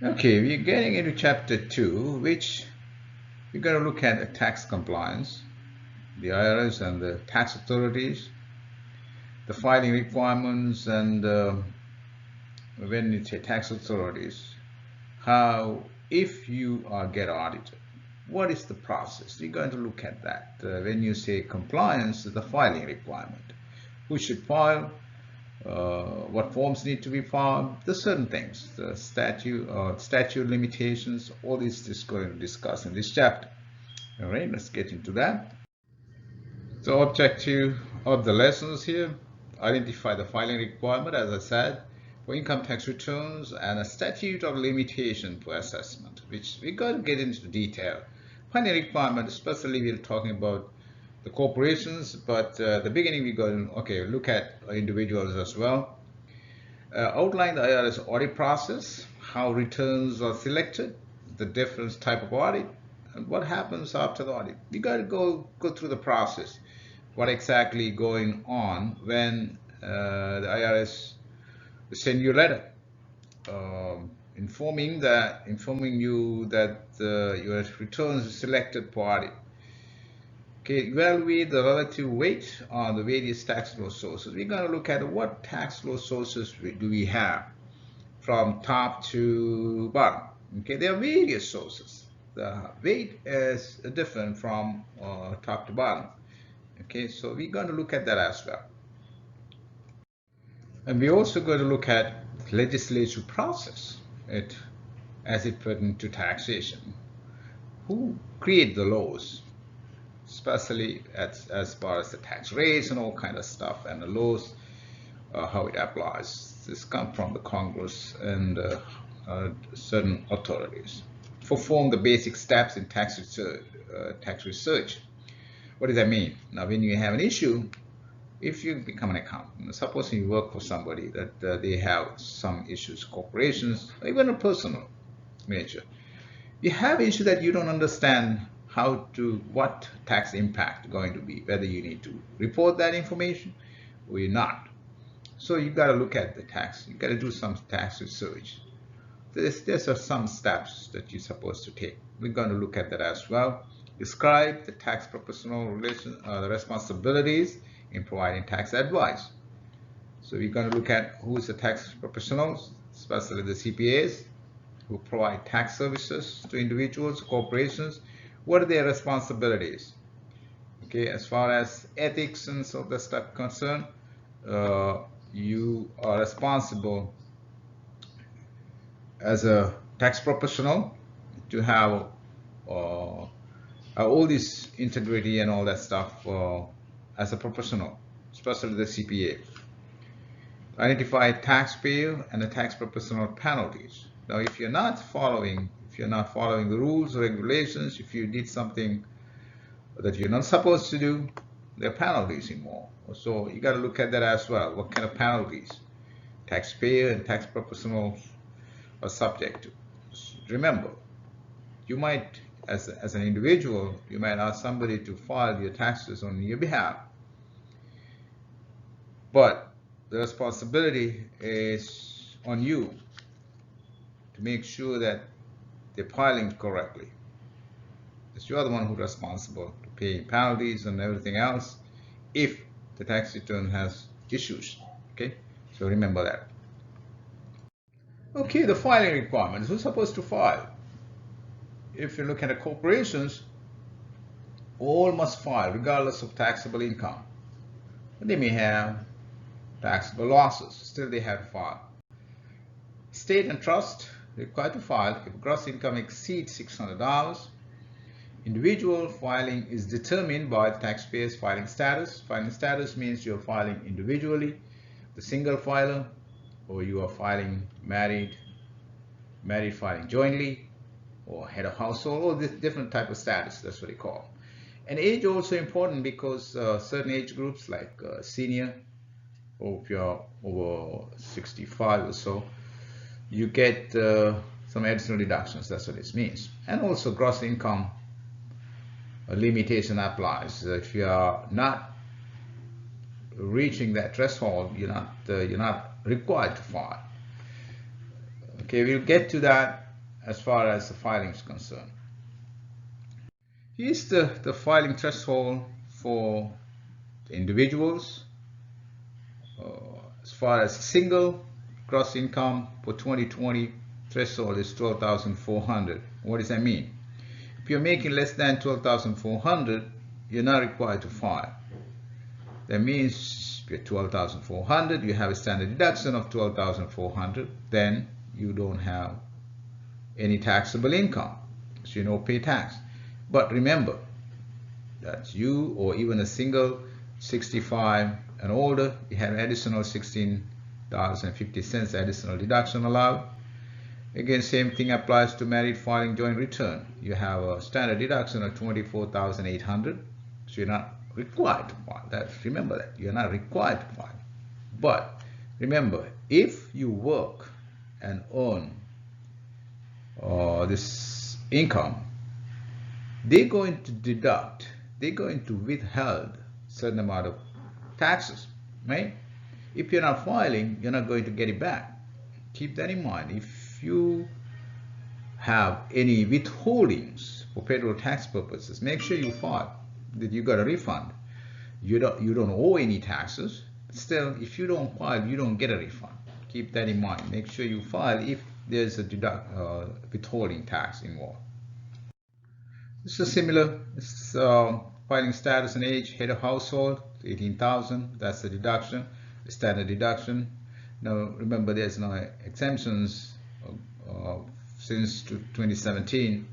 Okay, we're getting into chapter 2, which we're going to look at tax compliance, the IRS and the tax authorities, the filing requirements, and when you say tax authorities, how, if you get audited, what is the process? We're going to look at that. When you say compliance, the filing requirement, who should file, what forms need to be filed, the certain things, the statute limitations, all this is going to discuss in this chapter. All right, let's get into that. The objective of the lessons here: identify the filing requirement, as I said, for income tax returns, and a statute of limitation for assessment, which we're going to get into detail. Filing requirement, especially we're talking about the corporations, but the beginning we go look at individuals as well. Outline the IRS audit process, how returns are selected, the different type of audit, and what happens after the audit. You got to go through the process. What exactly going on when the IRS send you a letter informing you that your returns are selected for audit. Okay, evaluate the relative weight on the various tax law sources. We're going to look at what tax law sources do we have from top to bottom. Okay, there are various sources. The weight is different from top to bottom. Okay, so we're going to look at that as well. And we're also going to look at legislative process as it pertains to taxation. Who create the laws, especially as far as the tax rates and all kind of stuff, and the laws, how it applies. This comes from the Congress and certain authorities. Perform the basic steps in tax research. What does that mean? Now, when you have an issue, if you become an accountant, suppose you work for somebody that they have some issues, corporations, or even a personal nature, you have issue that you don't understand what tax impact going to be, whether you need to report that information or you're not. So you got to look at the tax. You got to do some tax research. There's some steps that you're supposed to take. We're going to look at that as well. Describe the tax professional the responsibilities in providing tax advice. So we're going to look at who is the tax professionals, especially the CPAs, who provide tax services to individuals, corporations. What are their responsibilities? Okay, as far as ethics and so that stuff concerned, you are responsible as a tax professional to have all this integrity and all that stuff as a professional, especially the CPA. Identify taxpayer and the tax professional penalties. Now, if you're not following the rules or regulations, if you did something that you're not supposed to do, there are penalties involved. So you got to look at that as well. What kind of penalties taxpayer and tax professionals are subject to? Remember, you might, as an individual, you might ask somebody to file your taxes on your behalf, but the responsibility is on you to make sure that they're filing correctly. It's you are the one who's responsible to pay penalties and everything else if the tax return has issues. Okay, so remember that. Okay, the filing requirements. Who's supposed to file? If you look at the corporations, all must file regardless of taxable income. But they may have taxable losses, still they have to file. State and trust required to file if gross income exceeds $600. Individual filing is determined by the taxpayer's filing status. Filing status means you're filing individually, the single filer, or you are filing married filing jointly, or head of household, or this different type of status. That's what they call. And age also important because certain age groups like senior, or if you're over 65 or so, you get some additional deductions. That's what this means. And also gross income limitation applies. If you are not reaching that threshold, you're not required to file. Okay, we'll get to that as far as the filing is concerned. Here's the filing threshold for the individuals. As far as single gross income for 2020, threshold is 12,400. What does that mean? If you're making less than 12,400, you're not required to file. That means if you're 12,400, you have a standard deduction of 12,400, then you don't have any taxable income, so you don't pay tax. But remember that you or even a single 65 and older, you have additional $16.50 additional deduction allowed. Again, same thing applies to married filing joint return. You have a standard deduction of 24,800, so you're not required to file. Remember that you're not required to file. But remember, if you work and earn this income, they're going to deduct, they're going to withhold certain amount of taxes, right? If you're not filing, you're not going to get it back. Keep that in mind. If you have any withholdings for federal tax purposes, make sure you file that you got a refund. You don't owe any taxes. Still, if you don't file, you don't get a refund. Keep that in mind. Make sure you file if there's a withholding tax involved. This is similar. This is filing status and age, head of household, 18,000. That's the deduction, the standard deduction. Now remember, there's no exemptions since 2017,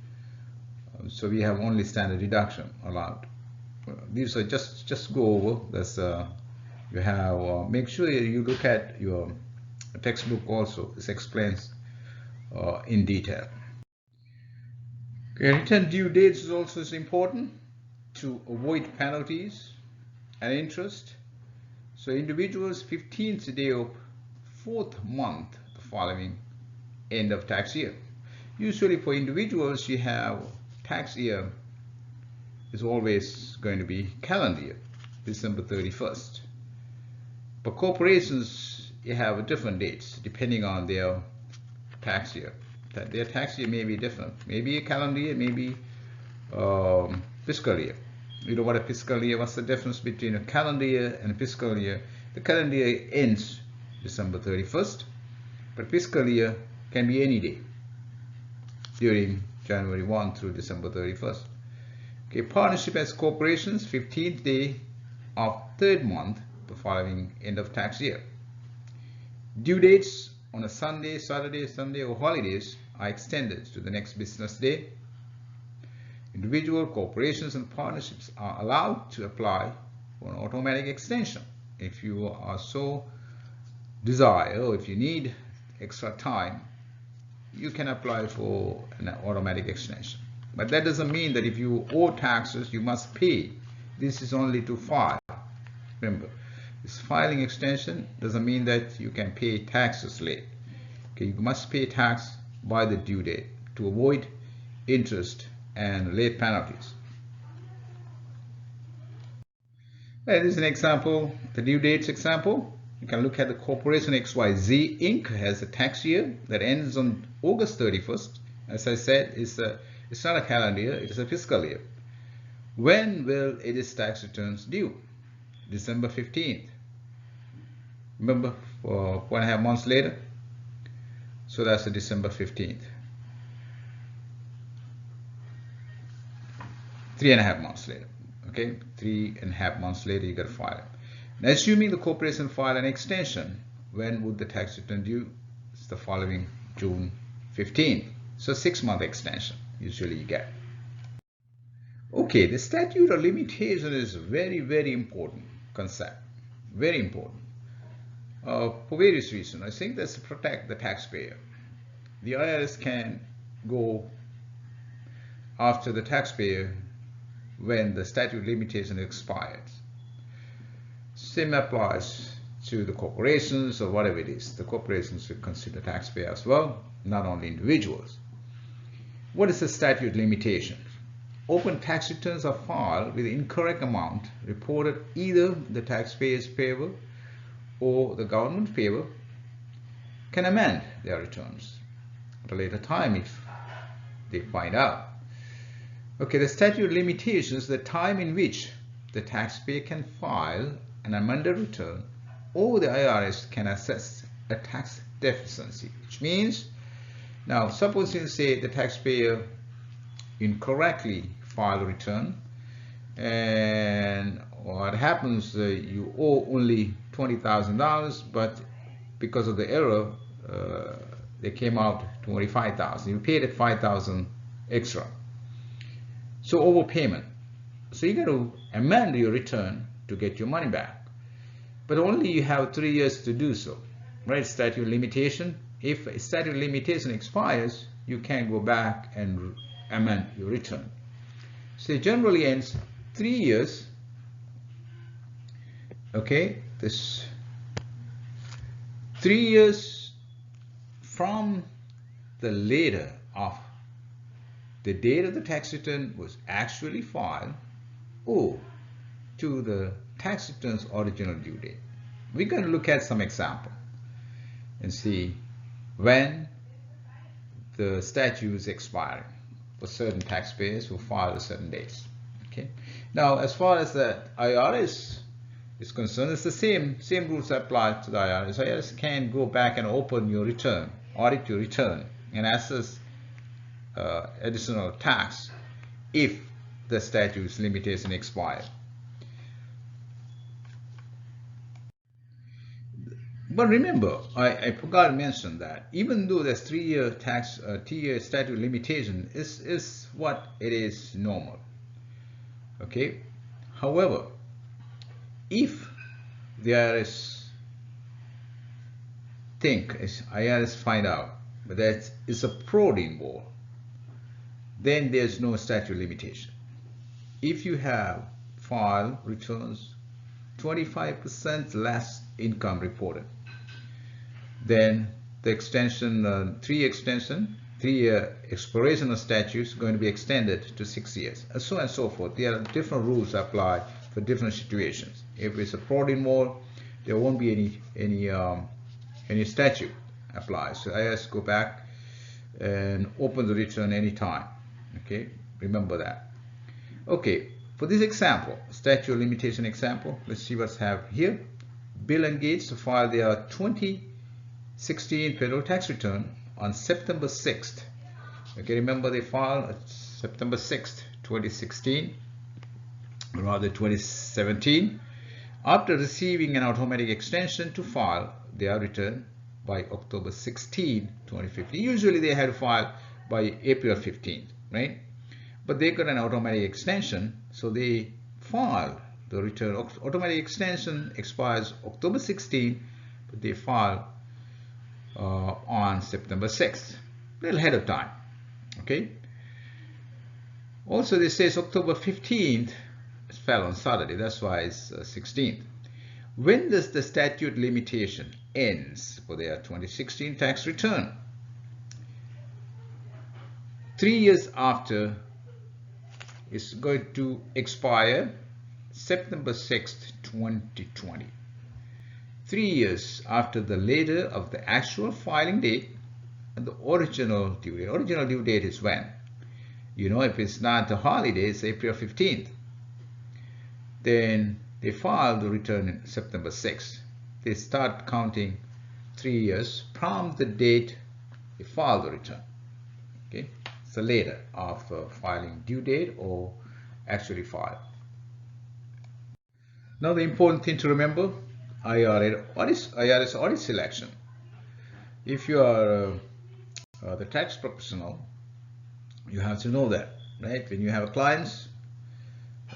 so we have only standard deduction allowed. These are just go over. That's you have. Make sure you look at your textbook also. This explains in detail. Okay, return due dates is also important to avoid penalties and interest. So individuals 15th day of 4th month the following end of tax year. Usually for individuals, you have tax year is always going to be calendar year, December 31st. But corporations, you have different dates depending on their tax year. Their tax year may be different, maybe a calendar year, maybe fiscal year. You know what a fiscal year? What's the difference between a calendar year and a fiscal year? The calendar year ends December 31st, but fiscal year can be any day during January 1 through December 31st. Okay, partnership as corporations, 15th day of 3rd month the following end of tax year. Due dates on a Sunday, Saturday, Sunday or holidays are extended to the next business day. Individual corporations and partnerships are allowed to apply for an automatic extension. If you are so desire, or if you need extra time, you can apply for an automatic extension. But that doesn't mean that if you owe taxes, you must pay. This is only to file. Remember, this filing extension doesn't mean that you can pay taxes late. Okay, you must pay tax by the due date to avoid interest and late penalties. This is an example, the due dates example. You can look at the corporation XYZ Inc. has a tax year that ends on August 31st. As I said, it's not a calendar year, it is a fiscal year. When will its tax returns due? December 15th. Remember, for 1.5 months later. So that's the December 15th. 3.5 months later. Okay, 3.5 months later you got to file it. Now, assuming the corporation file an extension, when would the tax return due? It's the following June 15th. So 6-month extension usually you get. Okay, the statute of limitation is very, very important concept. Very important. For various reasons. I think that's to protect the taxpayer. The IRS can go after the taxpayer when the statute of limitation expires. Same applies to the corporations or whatever it is. The corporations should consider taxpayer as well, not only individuals. What is the statute of limitations? Open tax returns are filed with the incorrect amount reported either the taxpayer's favor or the government favor can amend their returns at a later time if they find out. Okay, the statute of limitations, the time in which the taxpayer can file an amended return or the IRS can assess a tax deficiency, which means, now suppose you say the taxpayer incorrectly filed a return, and what happens, you owe only $20,000, but because of the error they came out $25,000. You paid it $5,000 extra, so overpayment. So you got to amend your return to get your money back, but only you have 3 years to do so, right? Statute of limitation. If a statute of limitation expires, you can go back and amend your return. So it generally ends 3 years. Okay, this 3 years from the later of the date of the tax return was actually filed or to the tax return's original due date. We're going to look at some example and see when the statute is expiring for certain taxpayers who file at certain dates. Okay. Now, as far as the IRS is concerned, it's the same rules apply to the IRS. IRS can go back and open your return, audit your return, and assess additional tax if the statute's limitation expires. But remember, I forgot to mention that even though there's 3-year tax, 2-year statute of limitation is what it is normal. Okay. However, if the IRS find out that it's a fraud involved, then there's no statute of limitation. If you have filed returns 25% less income reported, then the extension, 3-year expiration of statute is going to be extended to 6 years, and so on and so forth. There are different rules apply for different situations. If it's a fraud involved, there won't be any statute applies. So IRS go back and open the return anytime. Okay, remember that. Okay, for this example, statute of limitation example, let's see what's have here. Bill and Gates filed their 2016 federal tax return on September 6th. Okay, remember they filed September 6th, 2016, or rather 2017, after receiving an automatic extension to file their return by October 16, 2015. Usually they had to file by April 15th, right? But they got an automatic extension, so they filed the return. Automatic extension expires October 16, but they filed on September 6th, a little ahead of time. Okay. Also, this says October 15th. It fell on Saturday, that's why it's 16th. When does the statute limitation ends for their 2016 tax return? 3 years after it's going to expire September 6th, 2020. 3 years after the later of the actual filing date and the original due date. Original due date is when? You know, if it's not a holiday, it's April 15th. Then they file the return in September 6th. They start counting 3 years from the date they file the return. Okay, it's the later of filing due date or actually filed. Now the important thing to remember, IRS audit selection. If you are the tax professional, you have to know that, right? When you have clients,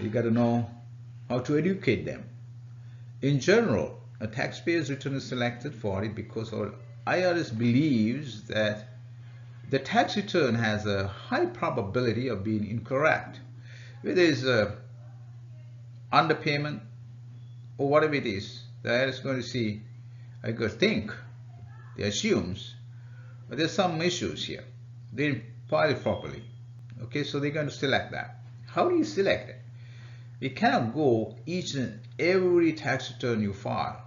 you got to know how to educate them. In general, a taxpayer's return is selected for audit because our IRS believes that the tax return has a high probability of being incorrect. Whether it's underpayment or whatever it is, the IRS is going to see, I could think, they assumes, but there's some issues here. They didn't file it properly. Okay, so they're going to select that. How do you select it? You cannot go each and every tax return you file,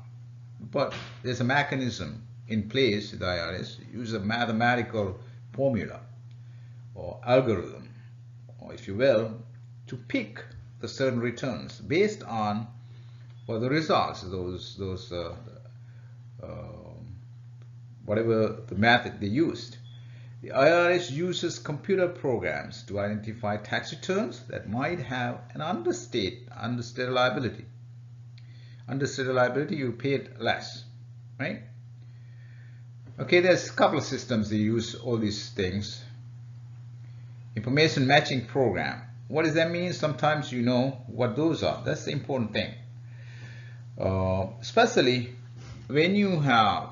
but there's a mechanism in place. The IRS uses a mathematical formula. or algorithm, or if you will, to pick the certain returns based on the results, those whatever the method they used. The IRS uses computer programs to identify tax returns that might have an understated liability. Understated liability, you paid less, right? Okay, there's a couple of systems that use all these things. Information matching program. What does that mean? Sometimes you know what those are. That's the important thing. Especially when you have,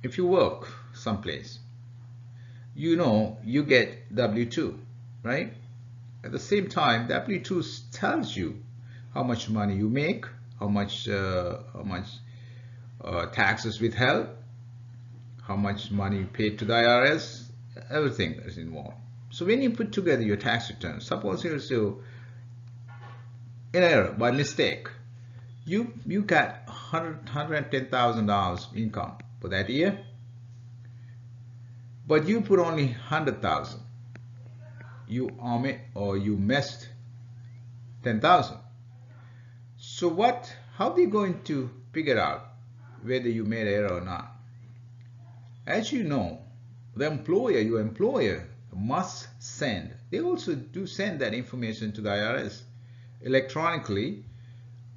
if you work someplace, you know you get W-2, right? At the same time, W-2 tells you how much money you make, how much taxes withheld, how much money you paid to the IRS, everything is involved. So when you put together your tax return, suppose you do an error by mistake, you got $110,000 income for that year, but you put only 100,000. You omit or you missed 10,000. So how are they going to figure out whether you made an error or not? As you know, your employer must send. They also do send that information to the IRS electronically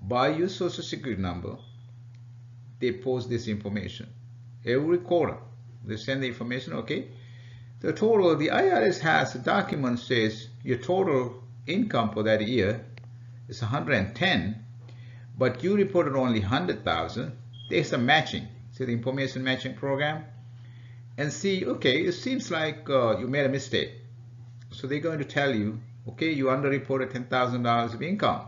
by your social security number. They post this information every quarter. They send the information. Okay, the IRS has a document says your total income for that year is 110, but you reported only 100,000. There's a matching. See the information matching program, and see, okay, it seems like you made a mistake. So they're going to tell you, okay, you underreported $10,000 of income.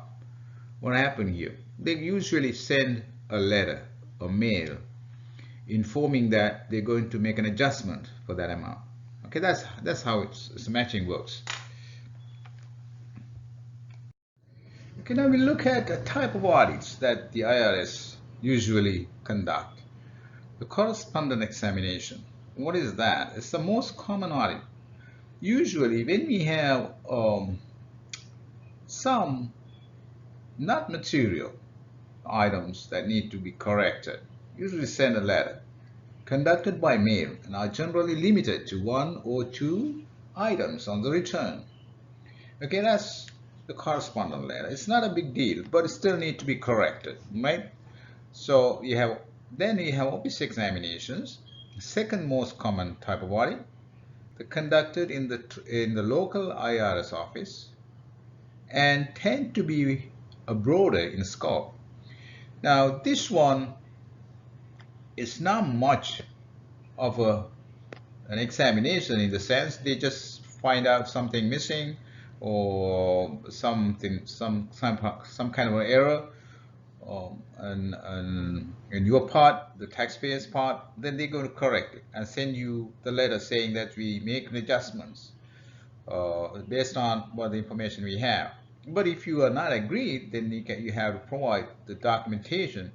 What happened here? They usually send a letter, a mail, informing that they're going to make an adjustment for that amount. Okay, that's how it's matching works. Okay, now we look at the type of audits that the IRS usually conduct. The correspondent examination. What is that? It's the most common audit. Usually when we have some not material items that need to be corrected, usually send a letter conducted by mail and are generally limited to 1 or 2 items on the return. Okay, that's the correspondent letter. It's not a big deal, but it still needs to be corrected, right? So then we have office examinations. The second most common type of audit, conducted in the local IRS office, and tend to be broader in scope. Now this one is not much of an examination, in the sense they just find out something missing or some kind of an error in your part, the taxpayer's part. Then they're going to correct it and send you the letter saying that we make adjustments based on what the information we have. But if you are not agreed, then you have to provide the documentation,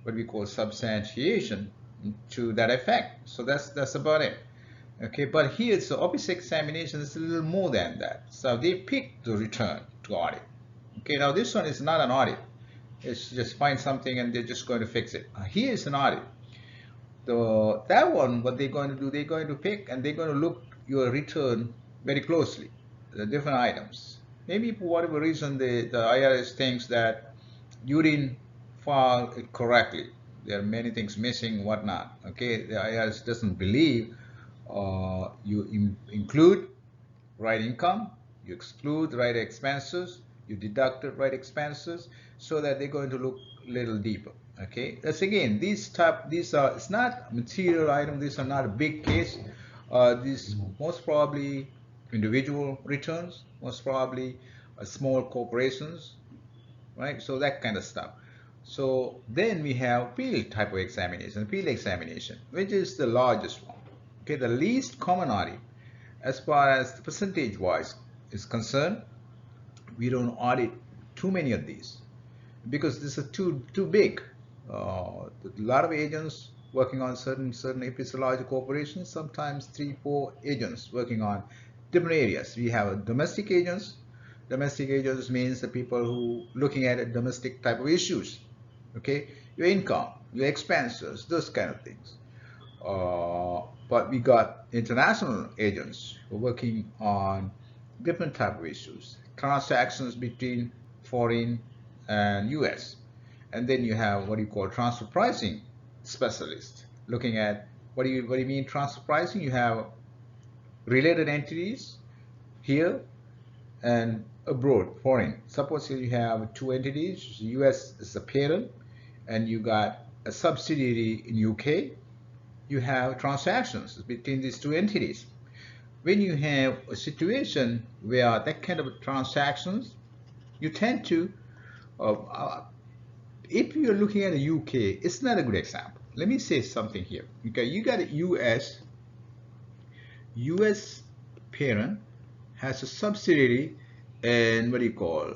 what we call substantiation, to that effect. So that's about it. Okay, but here it's the office examination is a little more than that. So they pick the return to audit. Okay, now this one is not an audit. It's just find something and they're just going to fix it. Here is an audit. That one, what they're going to do, they're going to pick and they're going to look your return very closely, the different items. Maybe for whatever reason the IRS thinks that you didn't file it correctly. There are many things missing, whatnot. Okay, the IRS doesn't believe you include right income, you exclude right expenses, you deducted right expenses, so that they're going to look a little deeper. Okay, that's again, these are, it's not material item, these are not a big case. These most probably individual returns, most probably small corporations, right? So that kind of stuff. So then we have field type of examination, field examination, which is the largest one. Okay, the least common audit as far as the percentage wise is concerned. We don't audit too many of these because this is too big. A lot of agents working on certain, if it's a large corporation, sometimes 3-4 agents working on different areas. We have domestic agents. Domestic agents means the people who looking at domestic type of issues. Okay, your income, your expenses, those kind of things. But we got international agents who are working on different type of issues, transactions between foreign and US. And then you have what you call transfer pricing specialists, looking at what do you mean transfer pricing? You have related entities here and abroad, foreign. Suppose you have two entities, US is the parent, and you got a subsidiary in UK. You have transactions between these two entities. When you have a situation where that kind of transactions, you tend to, if you're looking at the UK, it's not a good example. Let me say something here. Okay, you got a US parent has a subsidiary in what do you call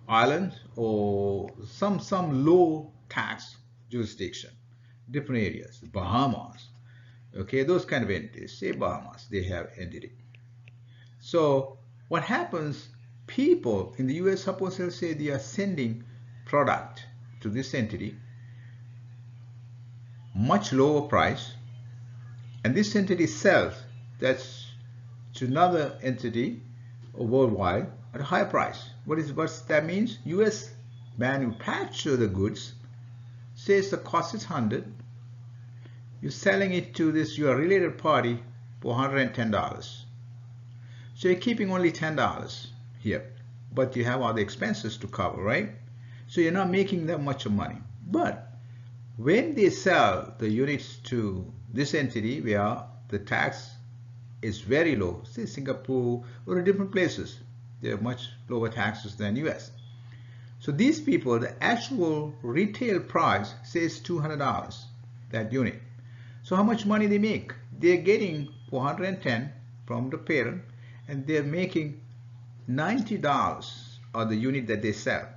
Ireland or some low tax jurisdiction, different areas, Bahamas. Okay, those kind of entities, say Bahamas, they have entity. So what happens, people in the US, suppose they'll say they are sending product to this entity, much lower price, and this entity sells that's to another entity worldwide at a higher price. What's that means? US manufacture the goods, says the cost is 100, you're selling it to this your related party for $110. So you're keeping only $10 here, but you have all the expenses to cover, right? So you're not making that much of money. But when they sell the units to this entity where the tax is very low, say Singapore or in different places, they have much lower taxes than US. So these people, the actual retail price says $200, that unit. So how much money they make? They're getting $410 from the parent, and they're making $90 on the unit that they sell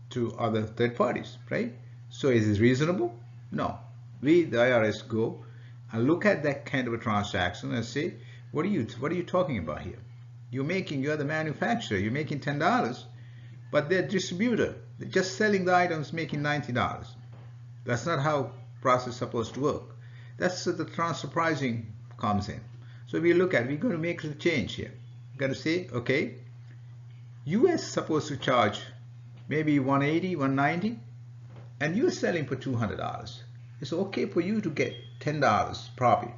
to other third parties, right? So is this reasonable? No. We, the IRS, go and look at that kind of a transaction and say, what are you talking about here? You're the manufacturer, you're making $10, but they're distributor. They're just selling the items making $90. That's not how process is supposed to work. That's the transfer pricing comes in. So we're going to make a change here. We're going to say, okay, US is supposed to charge maybe $180, $190, and you're selling for $200. It's okay for you to get $10 profit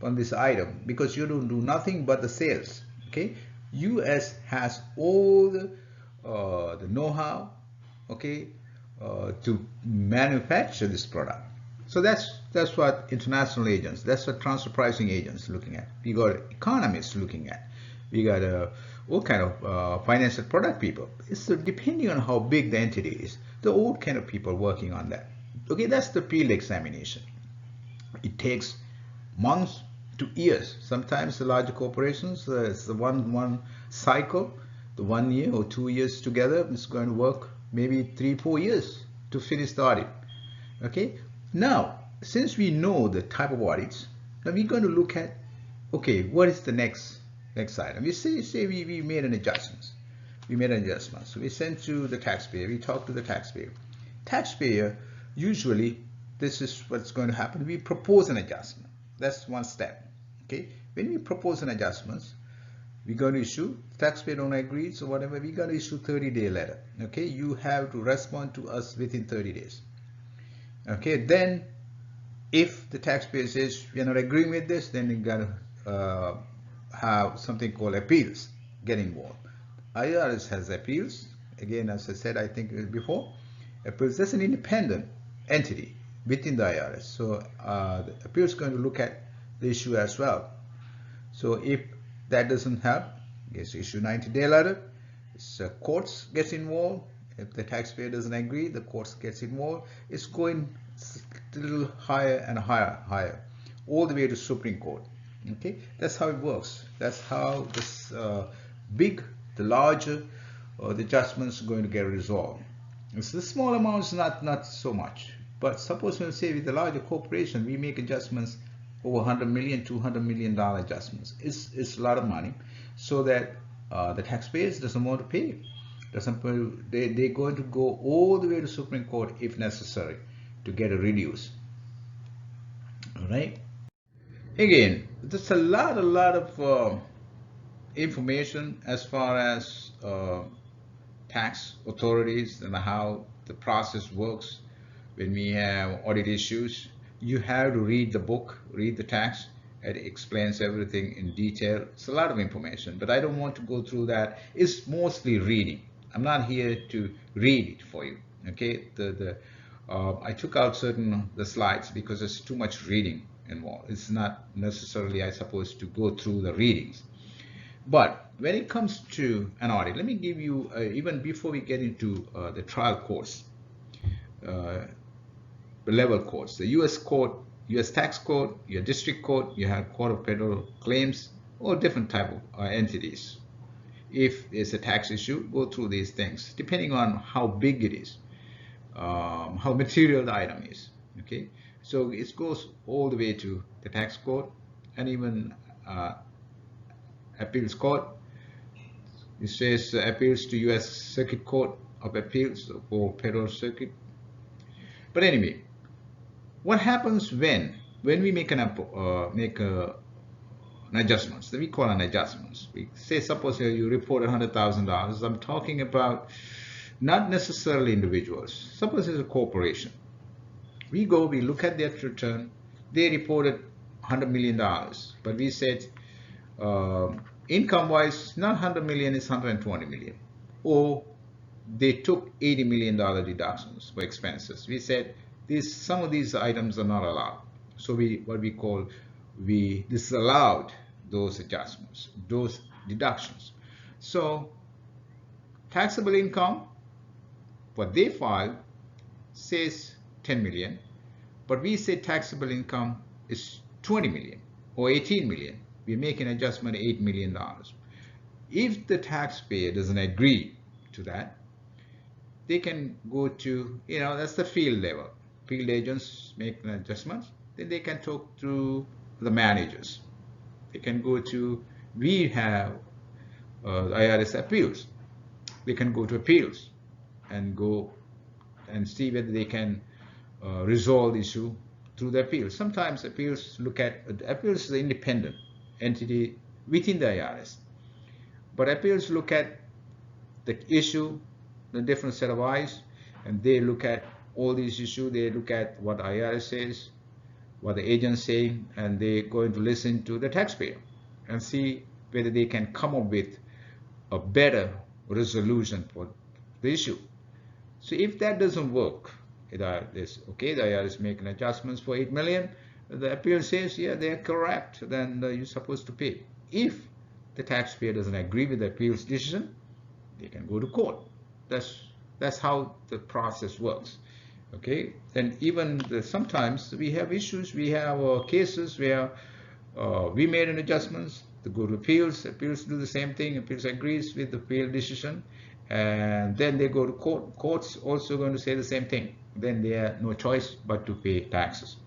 on this item because you don't do nothing but the sales. Okay, US has all the know-how, okay, to manufacture this product. So that's what international agents, that's what transfer pricing agents looking at. We got economists looking at. We got all kind of financial product people. It's depending on how big the entity is. The old kind of people working on that. Okay, that's the field examination. It takes months to years. Sometimes the larger corporations, it's the one cycle, the 1 year or 2 years together. It's going to work maybe 3-4 years to finish the audit. Okay. Now, since we know the type of audits, now we're going to look at, okay, what is the next item? We say we made an adjustment. We made an adjustment. So we sent to the taxpayer. We talk to the taxpayer. Taxpayer, usually, this is what's going to happen. We propose an adjustment. That's one step. Okay. When we propose an adjustment, we're going to issue, taxpayer don't agree, so whatever, we're going to issue 30-day letter. Okay. You have to respond to us within 30 days. Okay, then if the taxpayer says we are not agreeing with this, then you got to have something called appeals get involved. IRS has appeals. Again, as I said, I think before, appeals, that's an independent entity within the IRS. So the appeals is going to look at the issue as well. So if that doesn't help, gets issue 90-day letter. Courts gets involved. If the taxpayer doesn't agree, the courts gets involved. It's going a little higher and higher, all the way to Supreme Court. Okay, that's how it works. That's how this the larger the adjustments are going to get resolved. It's the small amounts, not so much. But suppose we say with the larger corporation, we make adjustments over 100 million, 200 million dollar adjustments. It's a lot of money, so that the taxpayers doesn't want to pay. They're going to go all the way to Supreme Court if necessary to get a reduce. All right. Again, there's a lot of information as far as tax authorities and how the process works when we have audit issues. You have to read the book, read the tax. It explains everything in detail. It's a lot of information, but I don't want to go through that. It's mostly reading. I'm not here to read it for you. Okay, I took out the slides because there's too much reading involved. It's not necessarily, I suppose, to go through the readings. But when it comes to an audit, let me give you, even before we get into the trial course, the level courts, the U.S. court, U.S. tax court, your district court, you have court of federal claims, or different type of entities. If there's a tax issue, go through these things, depending on how big it is, how material the item is. Okay, so it goes all the way to the tax court and even appeals court. It says appeals to U.S. Circuit Court of Appeals for Federal Circuit. But anyway, what happens when we make an adjustments? That we call an adjustments. We say, suppose you report $100,000. I'm talking about not necessarily individuals. Suppose it's a corporation. We look at their return. They reported $100 million, but we said income-wise, not 100 million, it's 120 million. Or they took $80 million deductions for expenses. We said some of these items are not allowed. So we disallowed those adjustments, those deductions. So taxable income, what they filed says 10 million, but we say taxable income is 20 million or 18 million. We make an adjustment of $8 million. If the taxpayer doesn't agree to that, they can go to, that's the field level. Field agents make an adjustment. Then they can talk to the managers. They can go to, we have IRS appeals. They can go to appeals and go and see whether they can resolve the issue through the appeals. Sometimes appeals is an independent entity within the IRS. But appeals look at the issue, the different set of eyes, and they look at all these issues. They look at what IRS says, what the agent's saying, and they're going to listen to the taxpayer and see whether they can come up with a better resolution for the issue. So if that doesn't work, the IRS making adjustments for 8 million, the appeal says, yeah, they're correct, then you're supposed to pay. If the taxpayer doesn't agree with the appeals decision, they can go to court. That's how the process works. Okay, and even sometimes we have issues, we have cases where we made an adjustments to go to appeals. Appeals do the same thing. Appeals agrees with the appeal decision, and then they go to court. Courts also going to say the same thing. Then they have no choice but to pay taxes.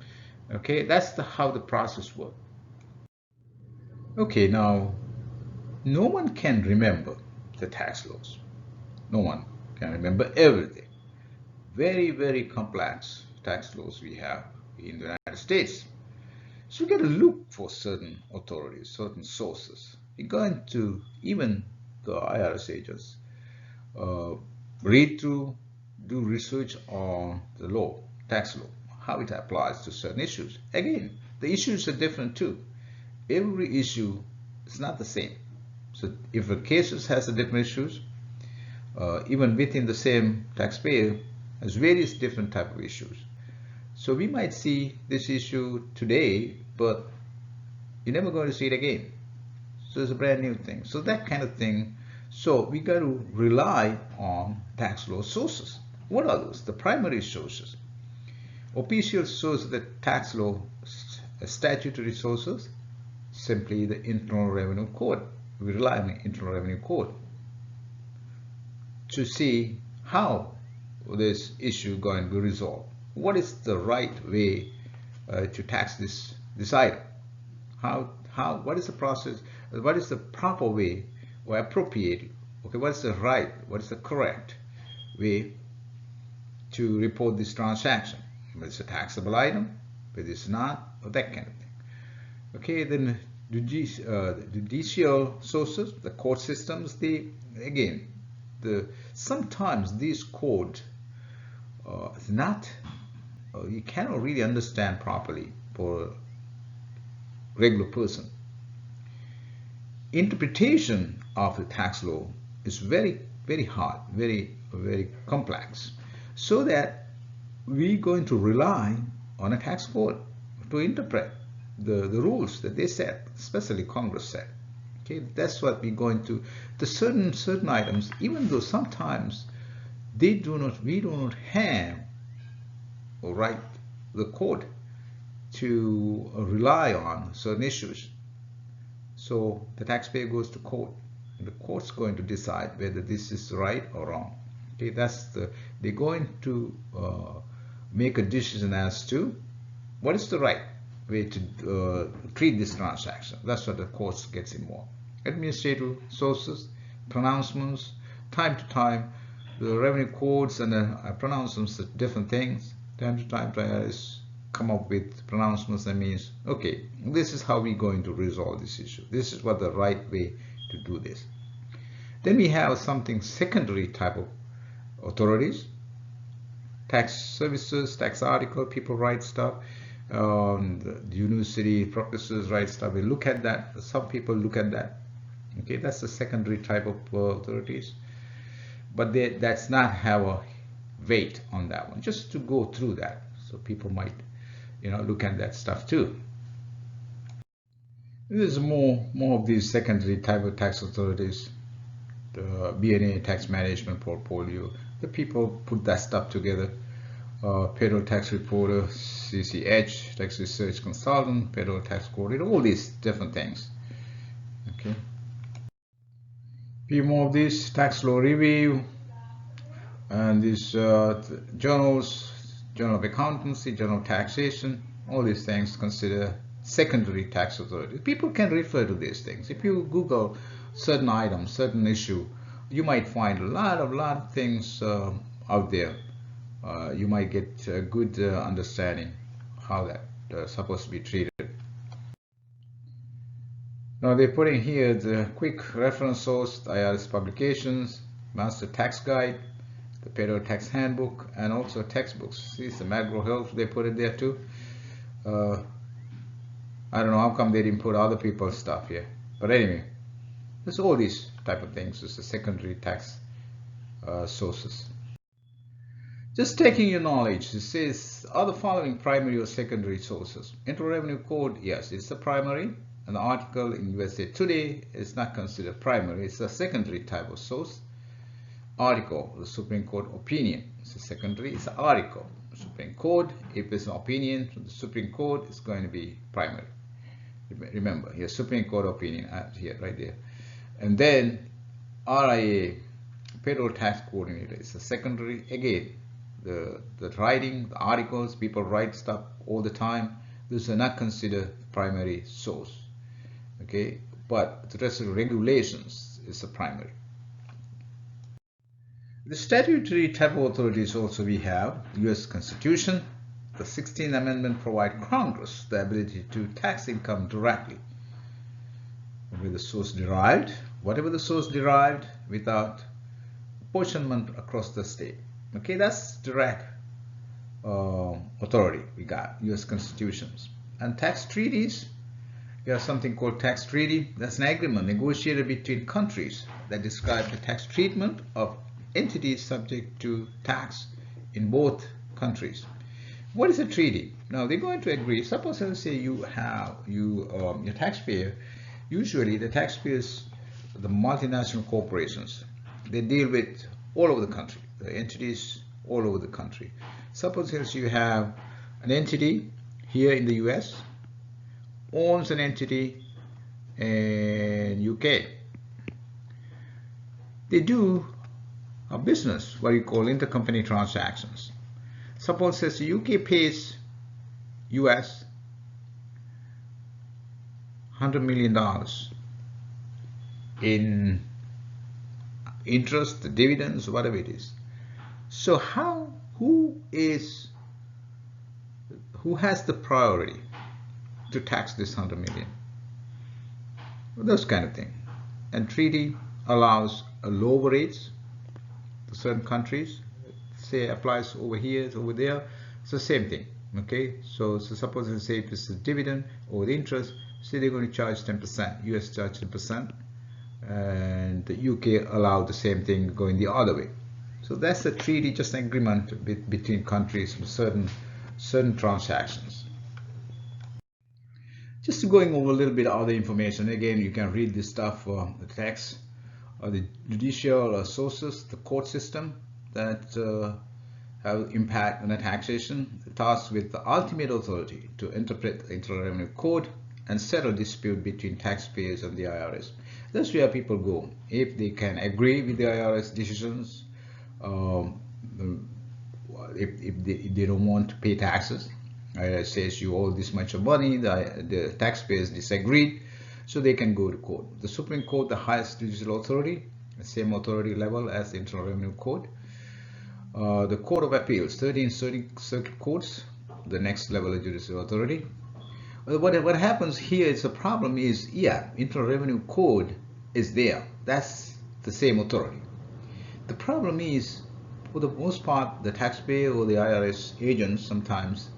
Okay, that's how the process works. Okay, now no one can remember the tax laws. No one can remember everything. Very, very complex tax laws we have in the United States. So you got to look for certain authorities, certain sources. You're going to, even the IRS agents, read through, do research on the law, tax law, how it applies to certain issues. Again, the issues are different too. Every issue is not the same. So if a case has a different issues, even within the same taxpayer, has various different type of issues. So we might see this issue today, but you're never going to see it again. So it's a brand new thing. So that kind of thing. So we got to rely on tax law sources. What are those? The primary sources. Official source of the tax law, statutory sources, simply the Internal Revenue Code. We rely on the Internal Revenue Code to see how this issue going to be resolved. What is the right way to tax this item? what is the process, what is the proper way or appropriate, okay, what is the right, what is the correct way to report this transaction, whether it's a taxable item, whether it's not, or that kind of thing. Okay, then judicial sources, the court systems, sometimes these code is not, you cannot really understand properly for a regular person. Interpretation of the tax law is very, very hard, very, very complex, so that we're going to rely on a tax court to interpret the rules that they set, especially Congress set. Okay, that's what we're going to. The certain items, even though sometimes we do not have or write the court to rely on certain issues. So the taxpayer goes to court. The court's going to decide whether this is right or wrong. Okay, they're going to make a decision as to what is the right way to treat this transaction. That's what the courts gets involved. Administrative sources, pronouncements, time to time, the revenue codes and the pronouncements are different things. Time to time, IRS come up with pronouncements that means, okay, this is how we're going to resolve this issue. This is what the right way to do this. Then we have something secondary type of authorities, tax services, tax article, people write stuff, the university professors write stuff. We look at that. Some people look at that. Okay, that's the secondary type of authorities, but that's not have a weight on that one. Just to go through that, so people might, look at that stuff too. There's more of these secondary type of tax authorities. The BNA tax management portfolio. The people put that stuff together. Payroll tax reporter, CCH, tax research consultant, payroll tax coordinator, all these different things. Okay. Few more of these, tax law review, and these journals, Journal of Accountancy, Journal of Taxation, all these things consider secondary tax authorities. People can refer to these things. If you Google certain items, certain issue, you might find a lot of things out there. You might get a good understanding how that supposed to be treated. Now they're putting here the quick reference source, the IRS publications, Master Tax Guide, the Payroll Tax Handbook, and also textbooks. See, the McGraw-Hill, they put it there too. I don't know how come they didn't put other people's stuff here. But anyway, there's all these type of things. It's the secondary tax sources. Just taking your knowledge, it says, are the following primary or secondary sources? Internal Revenue Code, yes, it's the primary. And the article in USA Today is not considered primary. It's a secondary type of source. Article, the Supreme Court opinion. It's a secondary, it's an article. Supreme Court, if it's an opinion from the Supreme Court, it's going to be primary. Remember, here, Supreme Court opinion, here, right there. And then RIA, Payroll Tax Coordinator, it's a secondary. Again, the writing, the articles, people write stuff all the time. These are not considered primary source. Okay, but the rest of the regulations is the primary. The statutory type of authorities also we have U.S. Constitution. The 16th Amendment provides Congress the ability to tax income directly with the source derived, whatever the source derived, without apportionment across the state. Okay, that's direct authority we got, U.S. Constitutions. And tax treaties, we have something called tax treaty. That's an agreement negotiated between countries that describe the tax treatment of entities subject to tax in both countries. What is a treaty? Now they're going to agree. Suppose, let's say you have your taxpayer. Usually the taxpayers, the multinational corporations, they deal with all over the country, the entities all over the country. Suppose you have an entity here in the US, owns an entity in UK. They do a business, what you call intercompany transactions. Suppose the UK pays US $100 million in interest, dividends, whatever it is. So who has the priority to tax this 100 million? Well, those kind of thing. And treaty allows a lower rates to certain countries. Say applies over here, over there. So same thing. Okay. So suppose they say if it's a dividend or the interest, say they're going to charge 10%. US charge 10%, and the UK allow the same thing going the other way. So that's the treaty, just an agreement between countries for certain transactions. Just going over a little bit of other information. Again, you can read this stuff for the tax or the judicial sources, the court system that have impact on the taxation, tasked with the ultimate authority to interpret the Internal Revenue Code and settle dispute between taxpayers and the IRS. That's where people go. If they can agree with the IRS decisions, if they don't want to pay taxes, IRS says you owe this much of money, the taxpayers disagreed, so they can go to court. The Supreme Court, the highest judicial authority, the same authority level as the Internal Revenue Code. The Court of Appeals, 13 circuit courts, the next level of judicial authority. What happens here is the problem is, yeah, Internal Revenue Code is there. That's the same authority. The problem is, for the most part, the taxpayer or the IRS agents sometimes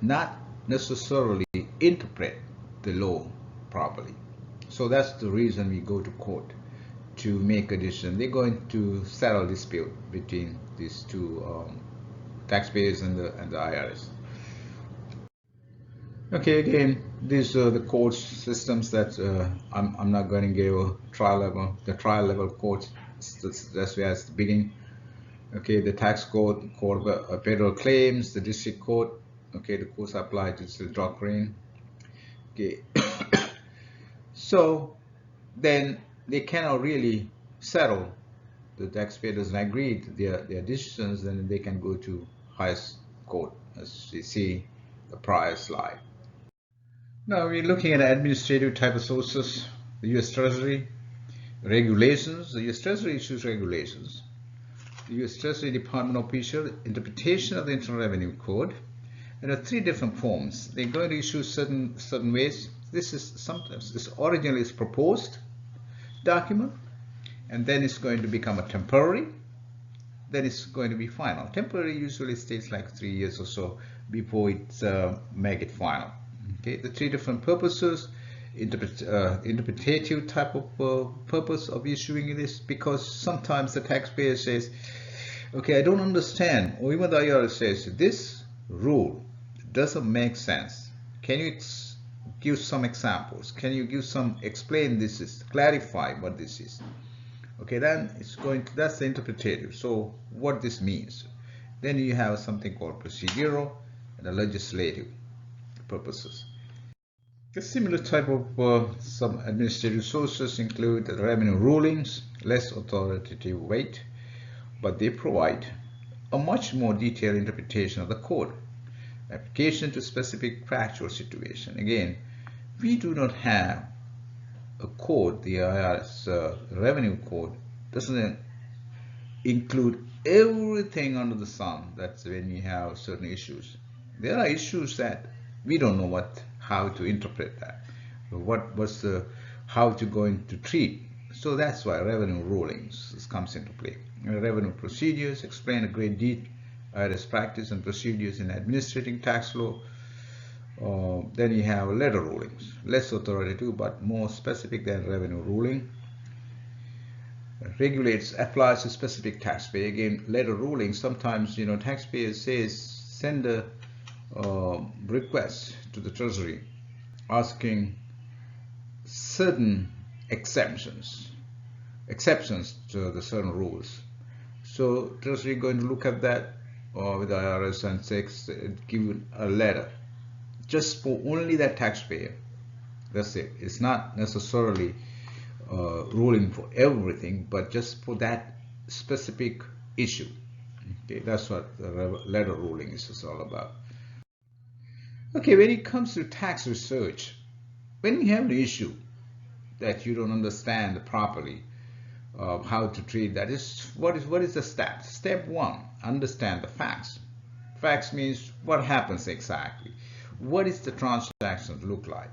not necessarily interpret the law properly. So that's the reason we go to court to make a decision. They're going to settle dispute between these two taxpayers and the IRS. Okay, again, these are the court systems that I'm not going to give a trial level. The trial level courts, that's where it's the beginning. Okay, the tax court, court of federal claims, the district court. Okay, the courts apply to the doctrine. Okay, so then they cannot really settle. The taxpayer doesn't agree to their decisions, then they can go to highest court, as you see the prior slide. Now we're looking at administrative type of sources. The U.S. Treasury, regulations. The U.S. Treasury issues regulations. The U.S. Treasury Department official interpretation of the Internal Revenue Code. There are three different forms. They're going to issue certain ways. This is sometimes this originally is proposed document, and then it's going to become a temporary. Then it's going to be final. Temporary usually stays like 3 years or so before it make it final. Okay, the three different purposes. Interpretative type of purpose of issuing this, because sometimes the taxpayer says, okay, I don't understand, or even the IRS says this rule doesn't make sense. Can you give some examples? Can you give some, explain this, is clarify what this is? Okay, then it's going to, that's the interpretative. So what this means. Then you have something called procedural and the legislative purposes. A similar type of some administrative sources include the revenue rulings, less authoritative weight, but they provide a much more detailed interpretation of the code. Application to specific factual situation. Again, we do not have a code, the IRS revenue code doesn't include everything under the sun. That's when you have certain issues. There are issues that we don't know how to interpret that, how to going to treat. So that's why revenue rulings comes into play. Revenue procedures explain a great deal IRS practice and procedures in administrating tax law. Then you have letter rulings, less authoritative but more specific than revenue ruling. Regulates, applies to specific taxpayer. Again, letter rulings, sometimes taxpayer says send a request to the Treasury asking certain exceptions to the certain rules. So Treasury going to look at that with the IRS and give a letter just for only that taxpayer. That's it. It's not necessarily ruling for everything, but just for that specific issue. Okay, that's what the letter ruling is all about. Okay, when it comes to tax research, when you have an issue that you don't understand properly, how to treat that is what is the step? Step one, understand the facts. Facts means what happens exactly. What is the transaction look like?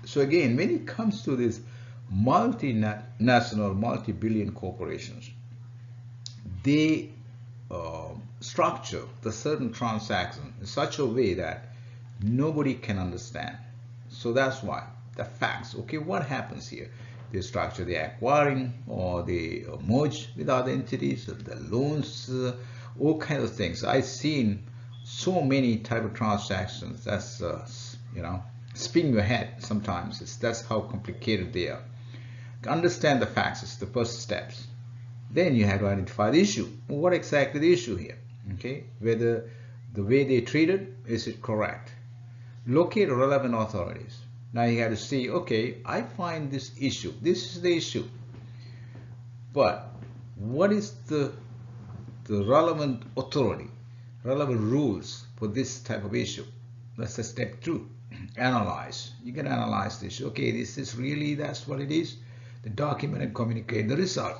So again, when it comes to these multinational, multi-billion corporations, they structure the certain transaction in such a way that nobody can understand. So that's why the facts. Okay, what happens here? They structure the acquiring or they merge with other entities, the loans, all kinds of things. I've seen so many type of transactions. That's spin your head sometimes. That's how complicated they are. To understand the facts is the first steps. Then you have to identify the issue. What exactly the issue here? Okay, whether the way they treated, is it correct? Locate relevant authorities. Now you have to see, okay, I find this issue. This is the issue. But what is the relevant authority, relevant rules for this type of issue? That's the step two. Analyze. You can analyze this. Okay, this is really, that's what it is. The document and communicate the result.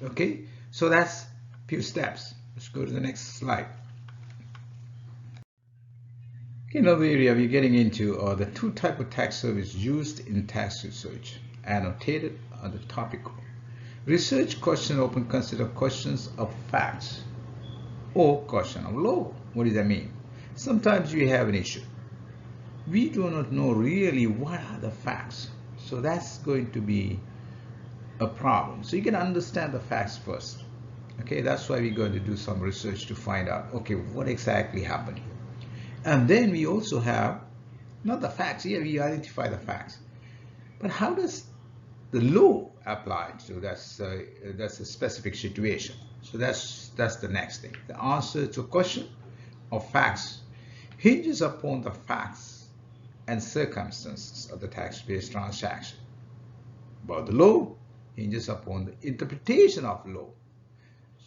Okay, so that's a few steps. Let's go to the next slide. Another area we're getting into are the two types of tax service used in tax research, annotated and the topical. Research question often consider questions of facts or question of law. What does that mean? Sometimes we have an issue. We do not know really what are the facts. So that's going to be a problem. So you can understand the facts first. Okay, that's why we're going to do some research to find out, okay, what exactly happened here. And then we also have, not the facts, here we identify the facts, but how does the law apply? So that's a specific situation. So that's the next thing. The answer to a question of facts hinges upon the facts and circumstances of the tax-based transaction. But the law hinges upon the interpretation of law.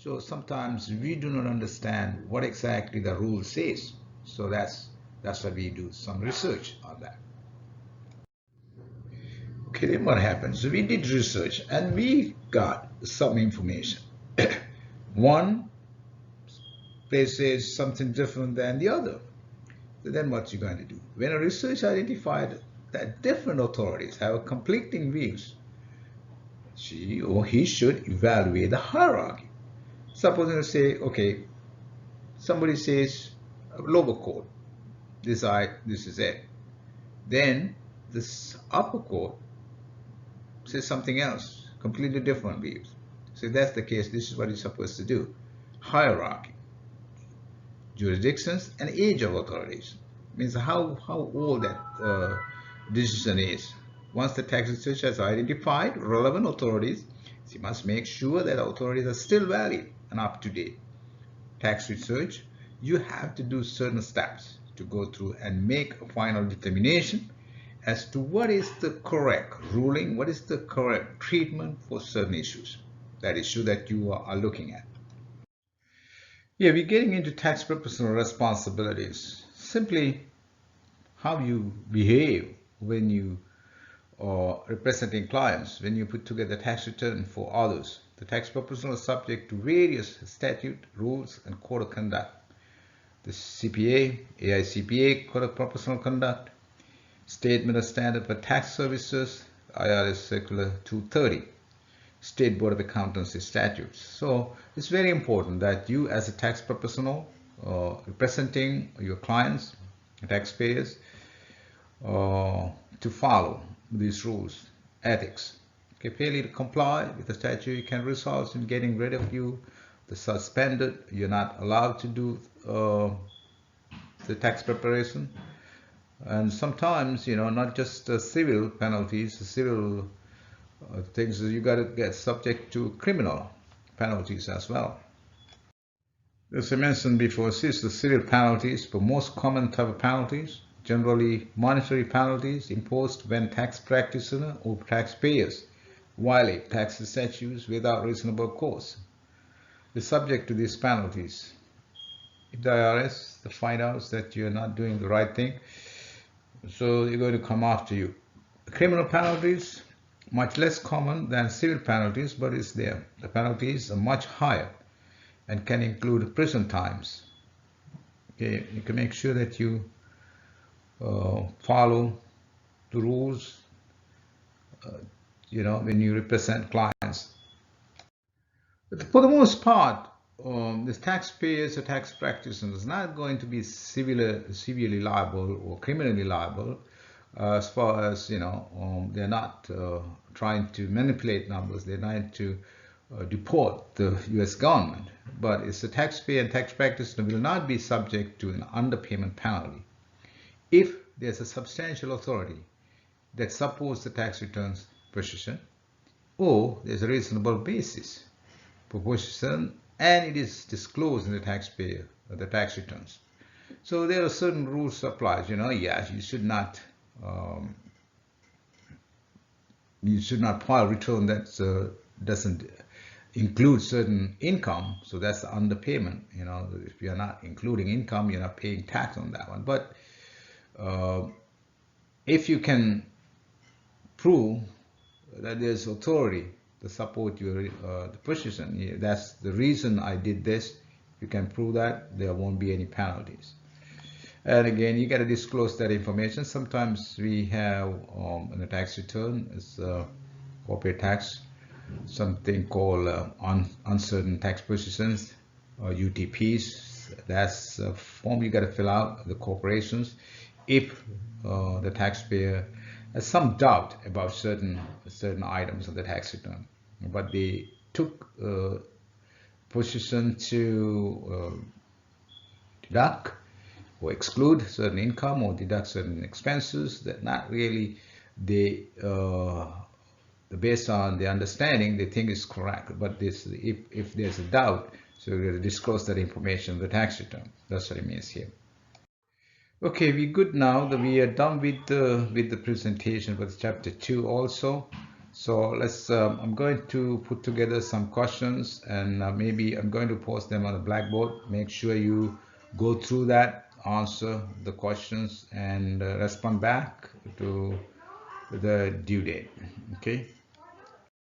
So sometimes we do not understand what exactly the rule says. So that's why we do some research on that. Okay, then what happens? So we did research and we got some information. One place says something different than the other. So then what you're going to do? When a researcher identified that different authorities have conflicting views, she or he should evaluate the hierarchy. Suppose you say, okay, somebody says lower court decide this is it. Then this upper court says something else, completely different views. So if that's the case, this is what you're supposed to do. Hierarchy, jurisdictions, and age of authorities. Means how old that decision is. Once the tax researcher has identified relevant authorities, she must make sure that authorities are still valid and up to date. Tax research, you have to do certain steps to go through and make a final determination as to what is the correct ruling, what is the correct treatment for certain issues, that issue that you are looking at. Yeah, we're getting into tax proportional responsibilities. Simply how you behave when you are representing clients, when you put together tax return for others. The tax proportional is subject to various statute, rules, and code of conduct. The CPA, AICPA, Code of Proportional Conduct, Statement of Standard for Tax Services, IRS Circular 230, State Board of Accountancy statutes. So it's very important that you as a tax professional representing your clients, taxpayers, to follow these rules, ethics. Okay, failure to comply with the statute can result in getting rid of you, the suspended, you're not allowed to do the tax preparation. And sometimes, not just civil penalties, civil things, you got to get subject to criminal penalties as well. As I mentioned before, this is the civil penalties, the most common type of penalties, generally monetary penalties imposed when tax practitioner or taxpayers violate tax statutes without reasonable cause. Is subject to these penalties. If the IRS find out that you're not doing the right thing, So they're going to come after you. Criminal penalties, much less common than civil penalties, but it's there. The penalties are much higher and can include prison times. Okay, you can make sure that you follow the rules, when you represent clients. But for the most part, the taxpayers or tax practitioners is not going to be severely liable or criminally liable, as far as they're not trying to manipulate numbers. They're trying to deport the U.S. government. But it's the taxpayer and tax practitioner will not be subject to an underpayment penalty if there's a substantial authority that supports the tax returns position, or there's a reasonable basis for position and it is disclosed in the taxpayer or the tax returns. So there are certain rules applied. Yes, you should not file a return that doesn't include certain income. So that's the underpayment. If you're not including income, you're not paying tax on that one. But if you can prove that there's authority to support your the position, that's the reason I did this. If you can prove that, there won't be any penalties. And again, you got to disclose that information. Sometimes we have in the tax return, it's corporate tax, something called uncertain tax positions, or UTPs. That's a form you got to fill out, the corporations, if the taxpayer has some doubt about certain items of the tax return, but they took position to deduct or exclude certain income or deduct certain expenses that not really they based on the understanding they think is correct, but this if there's a doubt, so we're going to disclose that information in the tax return. That's what it means here. Okay, we're good now that we are done with the presentation with chapter 2 also. So let's I'm going to put together some questions, and maybe I'm going to post them on the Blackboard. Make sure you go through that, answer the questions, and respond back to the due date. Okay.